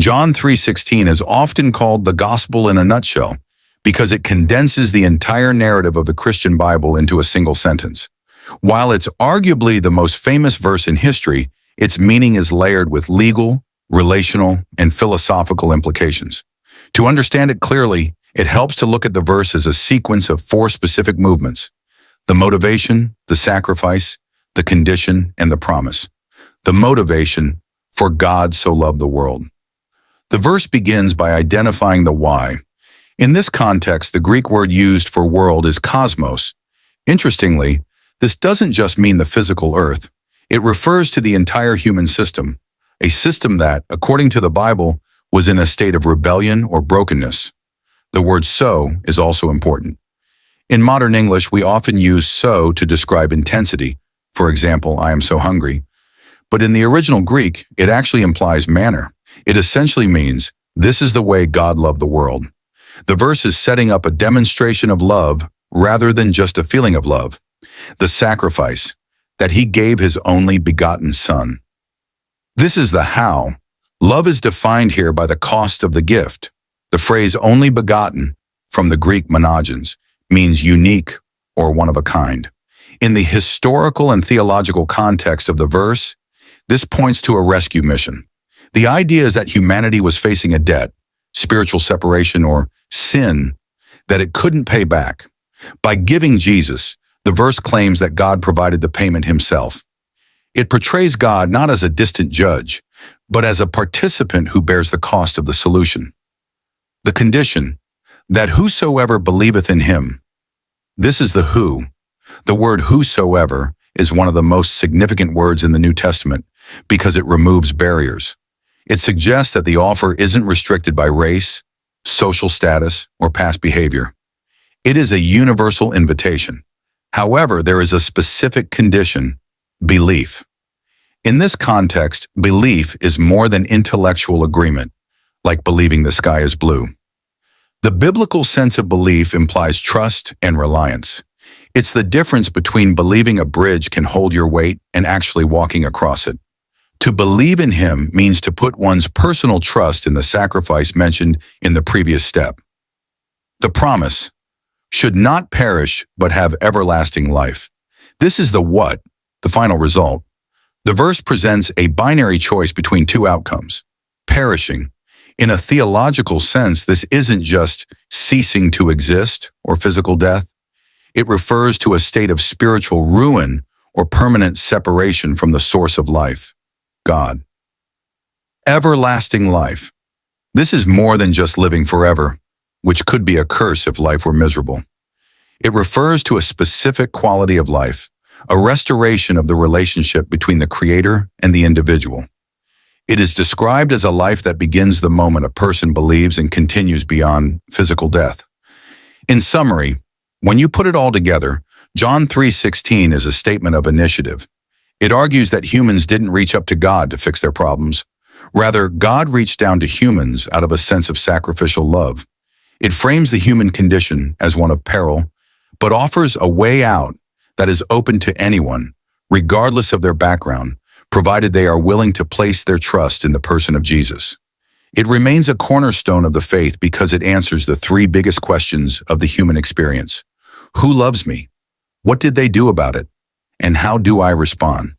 John 3:16 is often called the gospel in a nutshell because it condenses the entire narrative of the Christian Bible into a single sentence. While it's arguably the most famous verse in history, its meaning is layered with legal, relational, and philosophical implications. To understand it clearly, it helps to look at the verse as a sequence of four specific movements: the motivation, the sacrifice, the condition, and the promise. The motivation, for God so loved the world. The verse begins by identifying the why. In this context, the Greek word used for world is cosmos. Interestingly, this doesn't just mean the physical earth. It refers to the entire human system, a system that, according to the Bible, was in a state of rebellion or brokenness. The word so is also important. In modern English, we often use so to describe intensity. For example, I am so hungry. But in the original Greek, it actually implies manner. It essentially means, this is the way God loved the world. The verse is setting up a demonstration of love rather than just a feeling of love. The sacrifice, that he gave his only begotten Son. This is the how. Love is defined here by the cost of the gift. The phrase only begotten, from the Greek monogenes, means unique or one of a kind. In the historical and theological context of the verse, this points to a rescue mission. The idea is that humanity was facing a debt, spiritual separation, or sin, that it couldn't pay back. By giving Jesus, the verse claims that God provided the payment himself. It portrays God not as a distant judge, but as a participant who bears the cost of the solution. The condition, that whosoever believeth in him. This is the who. The word whosoever is one of the most significant words in the New Testament because it removes barriers. It suggests that the offer isn't restricted by race, social status, or past behavior. It is a universal invitation. However, there is a specific condition: belief. In this context, belief is more than intellectual agreement, like believing the sky is blue. The biblical sense of belief implies trust and reliance. It's the difference between believing a bridge can hold your weight and actually walking across it. To believe in him means to put one's personal trust in the sacrifice mentioned in the previous step. The promise, should not perish but have everlasting life. This is the what, the final result. The verse presents a binary choice between two outcomes: perishing. In a theological sense, this isn't just ceasing to exist or physical death. It refers to a state of spiritual ruin or permanent separation from the source of life, God. Everlasting life. This is more than just living forever, which could be a curse if life were miserable. It refers to a specific quality of life, a restoration of the relationship between the Creator and the individual. It is described as a life that begins the moment a person believes and continues beyond physical death. In summary, when you put it all together, John 3:16 is a statement of initiative. It argues that humans didn't reach up to God to fix their problems. Rather, God reached down to humans out of a sense of sacrificial love. It frames the human condition as one of peril, but offers a way out that is open to anyone, regardless of their background, provided they are willing to place their trust in the person of Jesus. It remains a cornerstone of the faith because it answers the three biggest questions of the human experience. Who loves me? What did they do about it? And how do I respond?